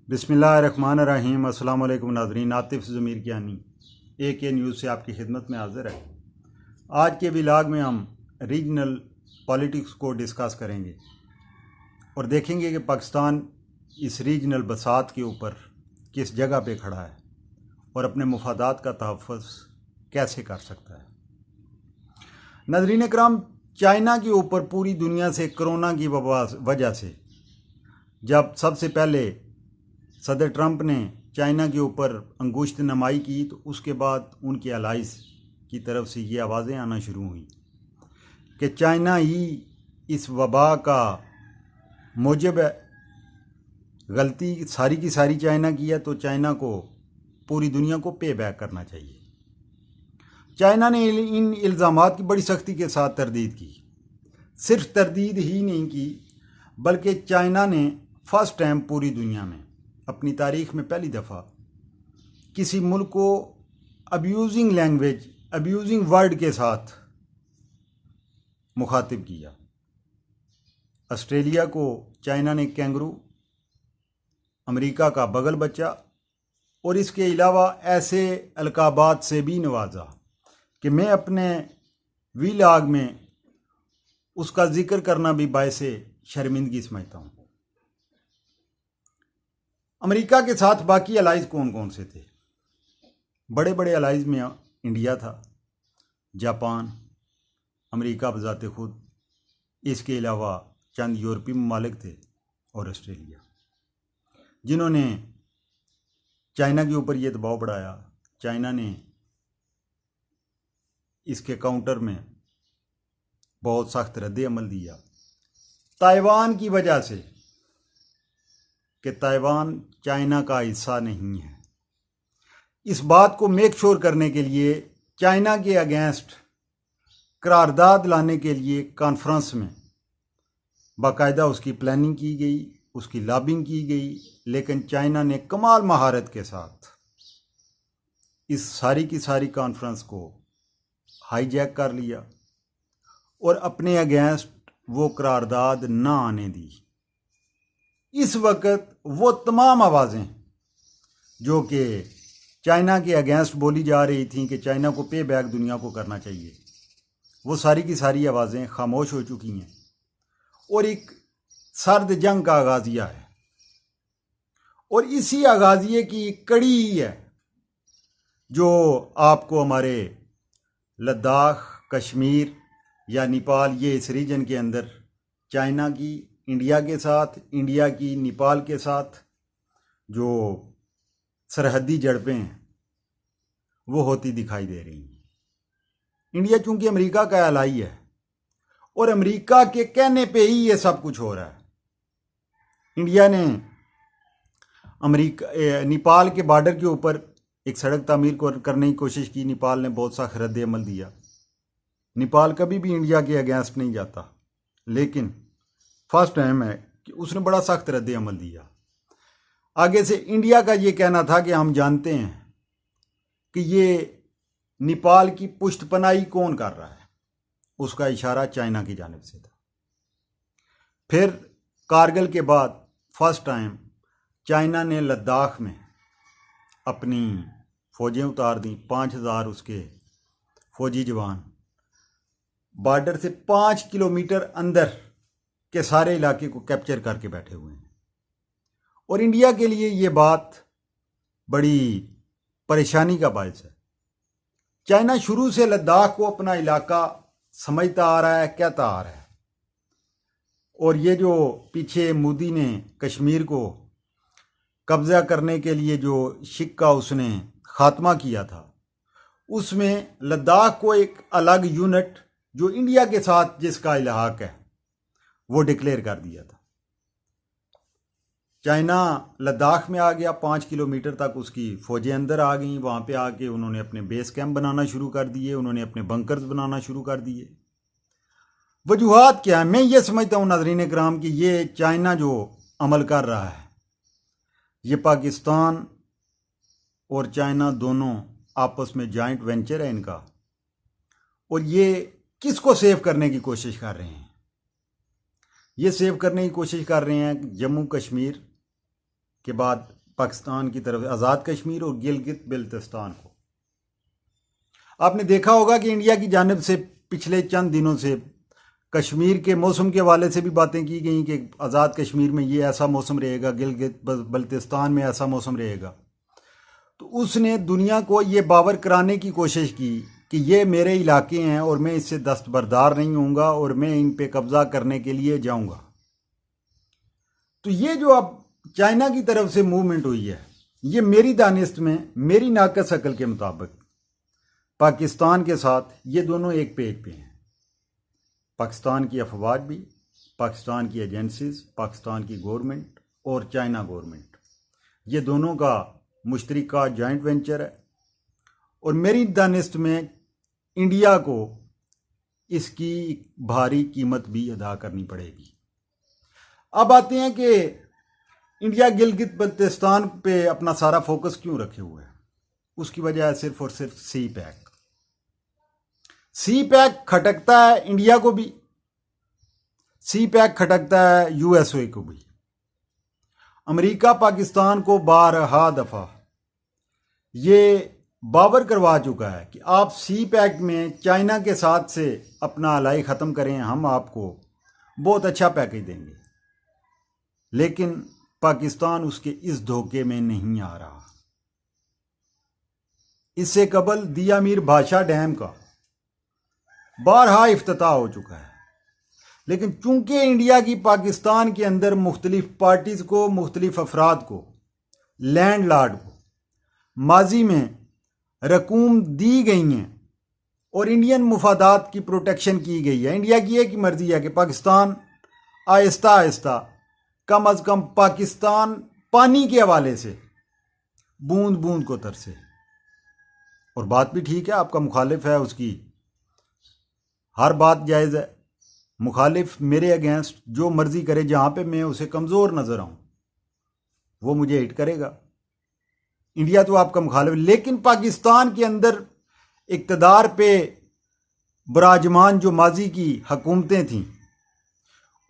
बिस्मिल्लाहिर्रहमानिर्रहीम। अस्सलाम वालेकुम नाज़रीन, आतिफ ज़मीर कियानी AK न्यूज़ से आपकी खिदमत में हाज़िर है। आज के व्लॉग में हम रीजनल पॉलिटिक्स को डिस्कस करेंगे और देखेंगे कि पाकिस्तान इस रीजनल बसात के ऊपर किस जगह पे खड़ा है और अपने मुफादात का तहफ़्फ़ुज़ कैसे कर सकता है। नाज़रीन इकराम, चाइना के ऊपर पूरी दुनिया से कोरोना की वजह से जब सबसे पहले सदर ट्रंप ने चाइना के ऊपर अंगुश्त नमाई की तो उसके बाद उनके अलाइज की तरफ से ये आवाज़ें आना शुरू हुई कि चाइना ही इस वबा का मूजब है। गलती सारी की सारी चाइना की है तो चाइना को पूरी दुनिया को पे बैक करना चाहिए। चाइना ने इन इल्ज़ामात की बड़ी सख्ती के साथ तरदीद की। सिर्फ तरदीद ही नहीं की बल्कि चाइना ने फर्स्ट टाइम पूरी दुनिया में अपनी तारीख़ में पहली दफ़ा किसी मुल्क को अब्यूजिंग लैंग्वेज, अब्यूजिंग वर्ड के साथ मुखातिब किया। ऑस्ट्रेलिया को चाइना ने कैंगरू, अमेरिका का बगल बच्चा और इसके अलावा ऐसे अलकाबात से भी नवाजा कि मैं अपने व्लॉग में उसका जिक्र करना भी बायसे शर्मिंदगी समझता हूँ। अमेरिका के साथ बाकी अलाइज कौन कौन से थे? बड़े बड़े अलाइज में इंडिया था, जापान, अमेरिका बजाते खुद, इसके अलावा चंद यूरोपीय ममालिक थे और ऑस्ट्रेलिया, जिन्होंने चाइना के ऊपर ये दबाव बढ़ाया। चाइना ने इसके काउंटर में बहुत सख्त रद्द अमल दिया ताइवान की वजह से कि ताइवान चाइना का हिस्सा नहीं है। इस बात को मेक श्योर करने के लिए चाइना के अगेंस्ट करारदाद लाने के लिए कॉन्फ्रेंस में बाकायदा उसकी प्लानिंग की गई, उसकी लॉबिंग की गई, लेकिन चाइना ने कमाल महारत के साथ इस सारी की सारी कॉन्फ्रेंस को हाईजैक कर लिया और अपने अगेंस्ट वो करारदाद ना आने दी। इस वक्त वो तमाम आवाज़ें जो कि चाइना के अगेंस्ट बोली जा रही थी कि चाइना को पे बैक दुनिया को करना चाहिए, वो सारी की सारी आवाज़ें खामोश हो चुकी हैं और एक सर्द जंग का आगाज़िया है। और इसी आगाज़िए की कड़ी ही है जो आपको हमारे लद्दाख, कश्मीर या नेपाल, ये इस रीजन के अंदर चाइना की इंडिया के साथ, इंडिया की नेपाल के साथ जो सरहदी झड़पें हैं वो होती दिखाई दे रही हैं। इंडिया चूंकि अमेरिका का एलाई है और अमेरिका के कहने पे ही ये सब कुछ हो रहा है। इंडिया ने नेपाल के बॉर्डर के ऊपर एक सड़क तामीर करने की कोशिश की। नेपाल ने बहुत सा रद्द अमल दिया। नेपाल कभी भी इंडिया के अगेंस्ट नहीं जाता, लेकिन फर्स्ट टाइम है कि उसने बड़ा सख्त रद्द अमल दिया। आगे से इंडिया का ये कहना था कि हम जानते हैं कि ये नेपाल की पुष्टपनाही कौन कर रहा है, उसका इशारा चाइना की जानिब से था। फिर कारगिल के बाद फर्स्ट टाइम चाइना ने लद्दाख में अपनी फ़ौजें उतार दी। 5000 उसके फौजी जवान बॉर्डर से 5 किलोमीटर अंदर के सारे इलाके को कैप्चर करके बैठे हुए हैं। और इंडिया के लिए ये बात बड़ी परेशानी का बायस है। चाइना शुरू से लद्दाख को अपना इलाका समझता आ रहा है, कहता आ रहा है। और ये जो पीछे मोदी ने कश्मीर को कब्जा करने के लिए जो शिक्का उसने खात्मा किया था, उसमें लद्दाख को एक अलग यूनिट जो इंडिया के साथ जिसका इलाहाक है वो डिक्लेयर कर दिया था। चाइना लद्दाख में आ गया, 5 किलोमीटर तक उसकी फ़ौजें अंदर आ गईं। वहाँ पे आके उन्होंने अपने बेस कैंप बनाना शुरू कर दिए, उन्होंने अपने बंकर्स बनाना शुरू कर दिए। वजूहात क्या है? मैं ये समझता हूँ नाज़रीन किराम कि ये चाइना जो अमल कर रहा है, ये पाकिस्तान और चाइना दोनों आपस में जॉइंट वेंचर है इनका, और ये किसको सेव करने की कोशिश कर रहे हैं? ये सेव करने की कोशिश कर रहे हैं जम्मू कश्मीर के बाद पाकिस्तान की तरफ आज़ाद कश्मीर और गिलगित बिल्तिस्तान को। आपने देखा होगा कि इंडिया की जानिब से पिछले चंद दिनों से कश्मीर के मौसम के हवाले से भी बातें की गई कि आज़ाद कश्मीर में ये ऐसा मौसम रहेगा, गिलगित बल्तिस्तान में ऐसा मौसम रहेगा। तो उसने दुनिया को ये बावर कराने की कोशिश की कि ये मेरे इलाके हैं और मैं इससे दस्तबरदार नहीं होऊंगा और मैं इन पे कब्ज़ा करने के लिए जाऊंगा। तो ये जो अब चाइना की तरफ से मूवमेंट हुई है, ये मेरी दानिश में, मेरी नाकस अकल के मुताबिक पाकिस्तान के साथ ये दोनों एक पेज पे हैं। पाकिस्तान की अफवाज भी, पाकिस्तान की एजेंसीज, पाकिस्तान की गवर्नमेंट और चाइना गवर्नमेंट, ये दोनों का मुश्तरका जॉइंट वेंचर है। और मेरी दानिश में इंडिया को इसकी भारी कीमत भी अदा करनी पड़ेगी। अब आते हैं कि इंडिया गिलगित बल्तिस्तान पे अपना सारा फोकस क्यों रखे हुए है। उसकी वजह है सिर्फ और सिर्फ सी पैक। सी पैक खटकता है इंडिया को भी, सी पैक खटकता है यूएसए को भी। अमेरिका पाकिस्तान को बारहा दफा ये बावर करवा चुका है कि आप सी पैक में चाइना के साथ से अपना अलाई ख़त्म करें, हम आपको बहुत अच्छा पैकेज देंगे। लेकिन पाकिस्तान उसके इस धोखे में नहीं आ रहा। इससे कबल दिया मीर भाषा डैम का बारहा इफ्तिताह हो चुका है, लेकिन चूंकि इंडिया की पाकिस्तान के अंदर मुख्तलिफ पार्टीज़ को, मुख्तलिफ अफराद को, लैंड लॉर्ड को माजी में रकूम दी गई हैं और इंडियन मुफादात की प्रोटेक्शन की गई है। इंडिया की एक ही मर्जी है कि पाकिस्तान आहिस्ता आहिस्ता कम अज़ कम पाकिस्तान पानी के हवाले से बूंद बूंद को तरसे। और बात भी ठीक है, आपका मुखालिफ है, उसकी हर बात जायज़ है। मुखालिफ मेरे अगेंस्ट जो मर्जी करे, जहाँ पे मैं उसे कमज़ोर नज़र आऊँ वो मुझे हिट करेगा। इंडिया तो आपका मुखालिफ, लेकिन पाकिस्तान के अंदर इक़्तिदार पे बराजमान जो माजी की हुकूमतें थीं,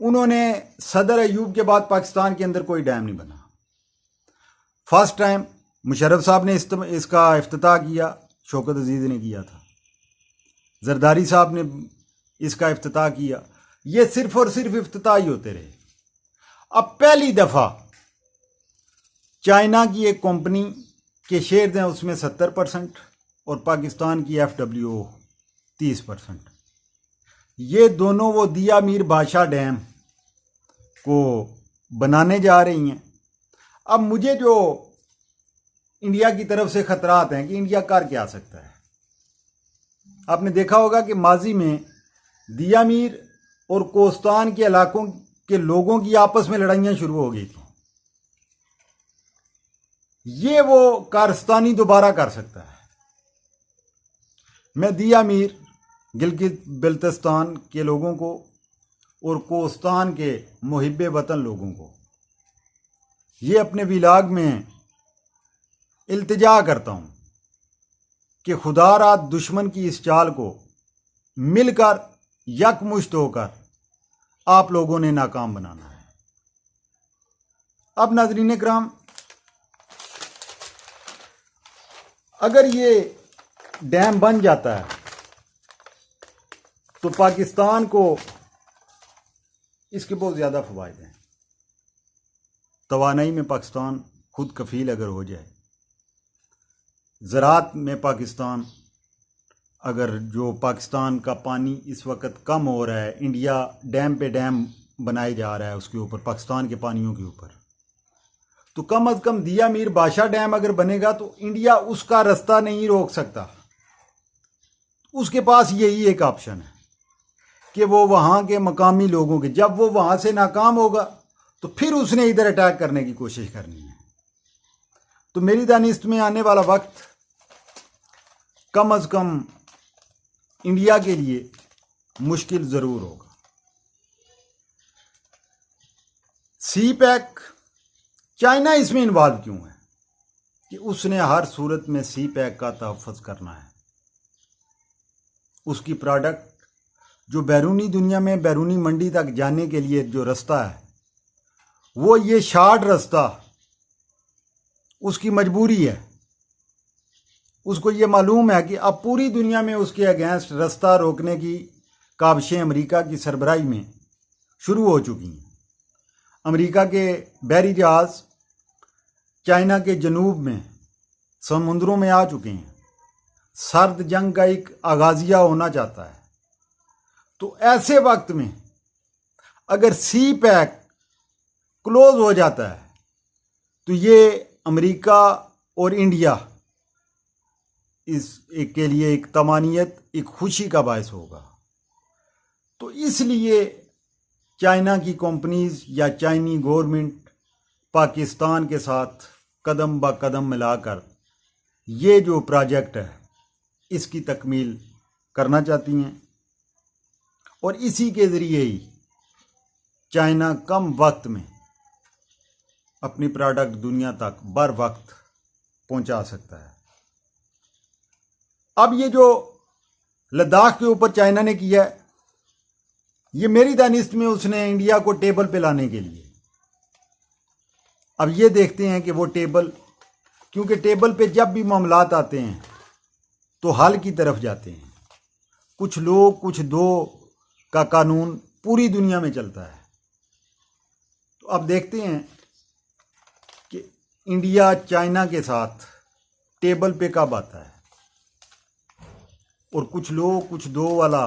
उन्होंने सदर अयूब के बाद पाकिस्तान के अंदर कोई डैम नहीं बना। फर्स्ट टाइम मुशर्रफ साहब ने इसका इफ्तिताह किया, शौकत अजीज़ ने किया था, जरदारी साहब ने इसका इफ्तिताह किया। ये सिर्फ और सिर्फ इफ्तिताह ही होते रहे। अब पहली दफ़ा चाइना की एक कंपनी के शेयर्स हैं, उसमें 70% और पाकिस्तान की FWO 30%। ये दोनों वो दिया मीर बादशाह डैम को बनाने जा रही हैं। अब मुझे जो इंडिया की तरफ से खतरात हैं कि इंडिया कर क्या सकता है। आपने देखा होगा कि माजी में दिया मीर और कोस्तान के इलाकों के लोगों की आपस में लड़ाइयाँ शुरू हो गई थी। ये वो कारस्तानी दोबारा कर सकता है। मैं दिया मीर, गिलगित बिल्तिस्तान के लोगों को और कोस्तान के मुहिब्बे वतन लोगों को ये अपने विलाग में इल्तिजा करता हूँ कि खुदारा दुश्मन की इस चाल को मिलकर यकमुश्त होकर आप लोगों ने नाकाम बनाना है। अब नाज़रीन किराम, अगर ये डैम बन जाता है तो पाकिस्तान को इसके बहुत ज़्यादा फ़वाइद हैं। तवानाई में पाकिस्तान खुद कफ़ील अगर हो जाए, ज़राअत में पाकिस्तान, अगर जो पाकिस्तान का पानी इस वक्त कम हो रहा है, इंडिया डैम पे डैम बनाए जा रहा है उसके ऊपर, पाकिस्तान के पानियों के ऊपर, तो कम अज़ कम दिया मीर बादशाह डैम अगर बनेगा तो इंडिया उसका रास्ता नहीं रोक सकता। उसके पास यही एक ऑप्शन है कि वो वहाँ के मकामी लोगों के, जब वो वहाँ से नाकाम होगा तो फिर उसने इधर अटैक करने की कोशिश करनी है। तो मेरी दानिश में आने वाला वक्त कम अज़ कम इंडिया के लिए मुश्किल ज़रूर होगा। सी पैक, चाइना इसमें इन्वॉल्व क्यों है कि उसने हर सूरत में सी पैक का तहफ़्फ़ुज़ करना है। उसकी प्रोडक्ट जो बैरूनी दुनिया में, बैरूनी मंडी तक जाने के लिए जो रास्ता है, वो ये शार्ट रास्ता उसकी मजबूरी है। उसको ये मालूम है कि अब पूरी दुनिया में उसके अगेंस्ट रास्ता रोकने की काविशें अमेरिका की सरबराही में शुरू हो चुकी हैं। अमेरिका के बहरी जहाज़ चाइना के जनूब में समुद्रों में आ चुके हैं। सर्द जंग का एक आगाजिया होना चाहता है। तो ऐसे वक्त में अगर सी पैक क्लोज हो जाता है तो ये अमेरिका और इंडिया के लिए एक तमानियत, एक खुशी का बायस होगा। तो इसलिए चाइना की कंपनीज या चाइनी गवर्नमेंट पाकिस्तान के साथ कदम ब कदम मिलाकर ये जो प्रोजेक्ट है इसकी तकमील करना चाहती हैं और इसी के ज़रिए ही चाइना कम वक्त में अपनी प्रोडक्ट दुनिया तक बर वक्त पहुंचा सकता है। अब ये जो लद्दाख के ऊपर चाइना ने किया है, ये मेरी दानिश में उसने इंडिया को टेबल पे लाने के लिए, अब ये देखते हैं कि वो टेबल, क्योंकि टेबल पे जब भी मामलात आते हैं तो हल की तरफ जाते हैं। कुछ लोग कुछ दो का कानून पूरी दुनिया में चलता है। तो अब देखते हैं कि इंडिया चाइना के साथ टेबल पे कब आता है और कुछ लोग कुछ दो वाला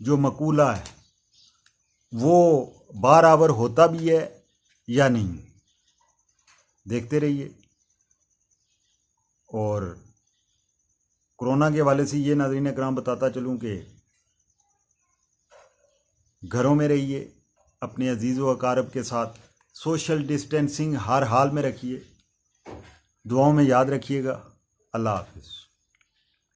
जो मकूला है वो बराबर होता भी है या नहीं। देखते रहिए। और कोरोना के हवाले से ये नाज़रीन इकराम बताता चलूँ कि घरों में रहिए, अपने अजीज़ व अकारब के साथ सोशल डिस्टेंसिंग हर हाल में रखिए, दुआओं में याद रखिएगा। अल्लाह हाफिज़।